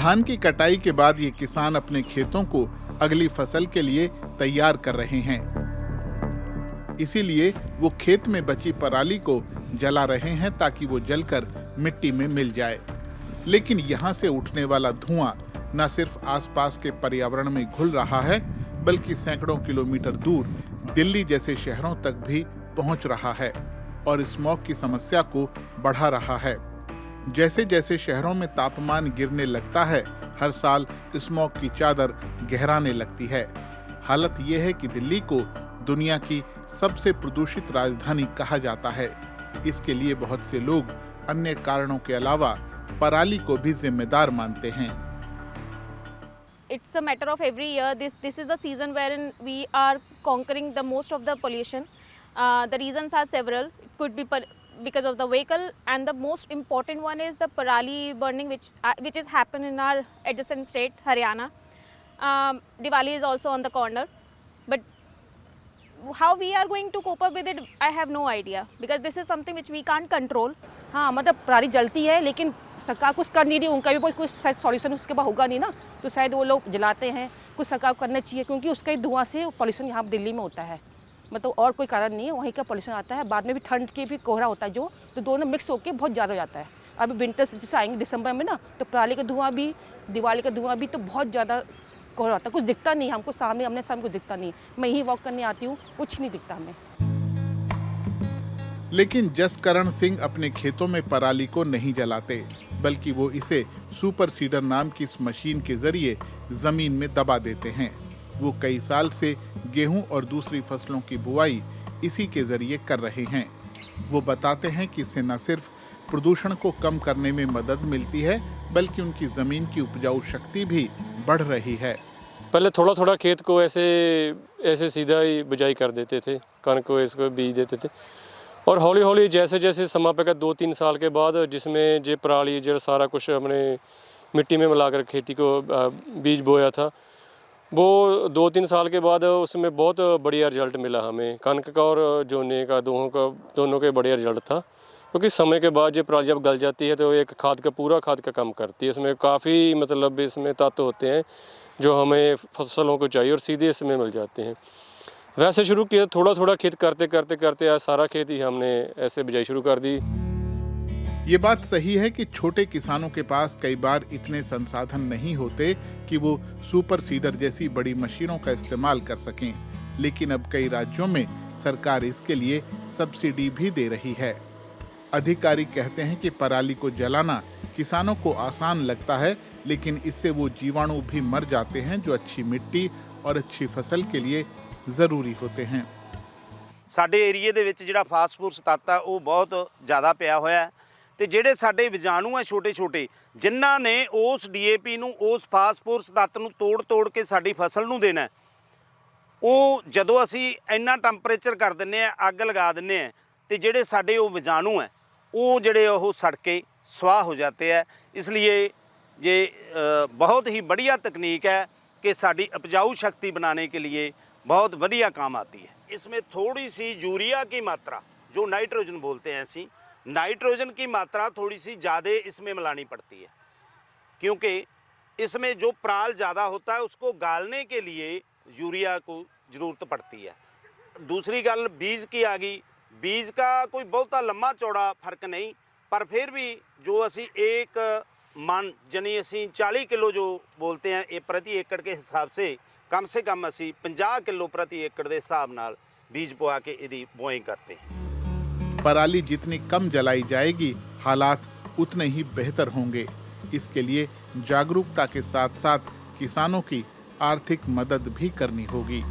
धान की कटाई के बाद ये किसान अपने खेतों को अगली फसल के लिए तैयार कर रहे हैं। इसीलिए वो खेत में बची पराली को जला रहे हैं ताकि वो जलकर मिट्टी में मिल जाए। लेकिन यहाँ से उठने वाला धुआं न सिर्फ आसपास के पर्यावरण में घुल रहा है, बल्कि सैकड़ों किलोमीटर दूर दिल्ली जैसे शहरों तक भी पहुंच रहा है और स्मॉग की समस्या को बढ़ा रहा है। जैसे जैसे शहरों में तापमान गिरने लगता है, हर साल स्मॉग की चादर गहराने लगती है। हालत यह है कि दिल्ली को दुनिया की सबसे प्रदूषित राजधानी कहा जाता है। इसके लिए बहुत से लोग अन्य कारणों के अलावा पराली को भी जिम्मेदार मानते हैं। It's a matter of every year. This is the season wherein we are conquering the most of the pollution. The reasons are several. It could be because of the vehicle, and the most important one is the parali burning, which is happen in our adjacent state, Haryana. Diwali is also on the corner, but how we are going to cope up with it, I have no idea, because this is something which we can't control. हाँ, मतलब पराली जलती है, लेकिन सरकार कुछ कर नहीं रही, उनका भी कुछ शायद सॉल्यूशन उसके बाद होगा नहीं ना, तो शायद वो लोग जलाते हैं। कुछ सरकार को करना चाहिए, क्योंकि उसका धुआं से पॉल्यूशन यहाँ दिल्ली में होता है, मतलब और कोई कारण नहीं है, वहीं का पॉल्यूशन आता है। बाद में भी ठंड के भी कोहरा होता है जो, तो दोनों मिक्स होकर बहुत ज़्यादा हो जाता है। अभी विंटर जैसे आएंगे दिसंबर में ना, तो पराली का धुआं भी, दिवाली का धुआं भी, तो बहुत ज़्यादा कोहरा होता है। कुछ दिखता नहीं हमको, सामने हमने सामने कुछ दिखता नहीं। मैं यहीं वॉक करने आती हूँ, कुछ नहीं दिखता हमें। लेकिन जसकरण सिंह अपने खेतों में पराली को नहीं जलाते, बल्कि वो इसे सुपर सीडर नाम की इस मशीन के जरिए जमीन में दबा देते हैं। वो कई साल से गेहूं और दूसरी फसलों की बुआई इसी के जरिए कर रहे हैं। वो बताते हैं कि इससे न सिर्फ प्रदूषण को कम करने में मदद मिलती है, बल्कि उनकी जमीन की उपजाऊ शक्ति भी बढ़ रही है। पहले थोड़ा थोड़ा खेत को ऐसे सीधा ही बिजाई कर देते थे, कणक को इसको बीज देते थे, और हौली हौली जैसे जैसे समय पे 2-3 साल के बाद जिसमें जो पराली जो सारा कुछ हमने मिट्टी में मिलाकर खेती को बीज बोया था, वो 2-3 साल के बाद उसमें बहुत बढ़िया रिजल्ट मिला हमें। कणक का और जोने का दोनों का बढ़िया रिजल्ट था, क्योंकि समय के बाद जो पराली जब गल जाती है तो एक पूरा खाद का काम करती है। इसमें काफ़ी मतलब इसमें तत्व होते हैं जो हमें फसलों को चाहिए और सीधे इसमें मिल जाते हैं। वैसे शुरू किया, थोड़ा थोड़ा खेत करते आज सारा खेत ही हमने ऐसे बिजाई शुरू कर दी। ये बात सही है कि छोटे किसानों के पास कई बार इतने संसाधन नहीं होते कि वो सुपर सीडर जैसी बड़ी मशीनों का इस्तेमाल कर सकें, लेकिन अब कई राज्यों में सरकार इसके लिए सब्सिडी भी दे रही है। अधिकारी कहते हैं कि पराली को जलाना किसानों को आसान लगता है, लेकिन इससे वो जीवाणु भी मर जाते हैं जो अच्छी मिट्टी और अच्छी फसल के लिए ਜ਼ਰੂਰੀ ਹੋਤੇ हैं। ਸਾਡੇ ਏਰੀਏ ਦੇ ਵਿੱਚ ਜਿਹੜਾ ਫਾਸਫੋਰਸ ਤੱਤ ਆ ਉਹ ਬਹੁਤ ਜ਼ਿਆਦਾ ਪਿਆ ਹੋਇਆ ਹੈ, ਤੇ ਜਿਹੜੇ ਸਾਡੇ ਵਿਜਾਣੂ ਆ ਛੋਟੇ ਛੋਟੇ, ਜਿਨ੍ਹਾਂ ਨੇ ਉਸ ਡੀਏਪੀ ਨੂੰ, ਉਸ ਫਾਸਫੋਰਸ ਤੱਤ ਨੂੰ ਤੋੜ ਕੇ ਸਾਡੀ ਫਸਲ ਨੂੰ ਦੇਣਾ, ਉਹ ਜਦੋਂ ਅਸੀਂ ਇੰਨਾ ਟੈਂਪਰੇਚਰ ਕਰ ਦਿੰਨੇ ਆ, ਅੱਗ ਲਗਾ ਦਿੰਨੇ ਆ, ਤੇ ਜਿਹੜੇ ਸਾਡੇ ਉਹ ਵਿਜਾਣੂ ਆ ਉਹ ਜਿਹੜੇ ਉਹ ਸੜ ਕੇ स्वाह हो जाते हैं। इसलिए ये बहुत ही बढ़िया तकनीक है कि साड़ी उपजाऊ शक्ति बनाने के लिए बहुत बढ़िया काम आती है। इसमें थोड़ी सी यूरिया की मात्रा, जो नाइट्रोजन बोलते हैं, ऐसी नाइट्रोजन की मात्रा थोड़ी सी ज़्यादा इसमें मिलानी पड़ती है, क्योंकि इसमें जो पराल ज़्यादा होता है उसको गालने के लिए यूरिया को ज़रूरत पड़ती है। दूसरी गल बीज की आ गई। बीज का कोई बहुता लंबा चौड़ा फर्क नहीं, पर फिर भी जो असी एक मन यानी असी 40 किलो जो बोलते हैं ये प्रति एकड़ के हिसाब से कम असी 50 किलो प्रति एकड़ के हिसाब नाल बीज बोआ के इसकी बुआई करते हैं। पराली जितनी कम जलाई जाएगी, हालात उतने ही बेहतर होंगे। इसके लिए जागरूकता के साथ साथ किसानों की आर्थिक मदद भी करनी होगी।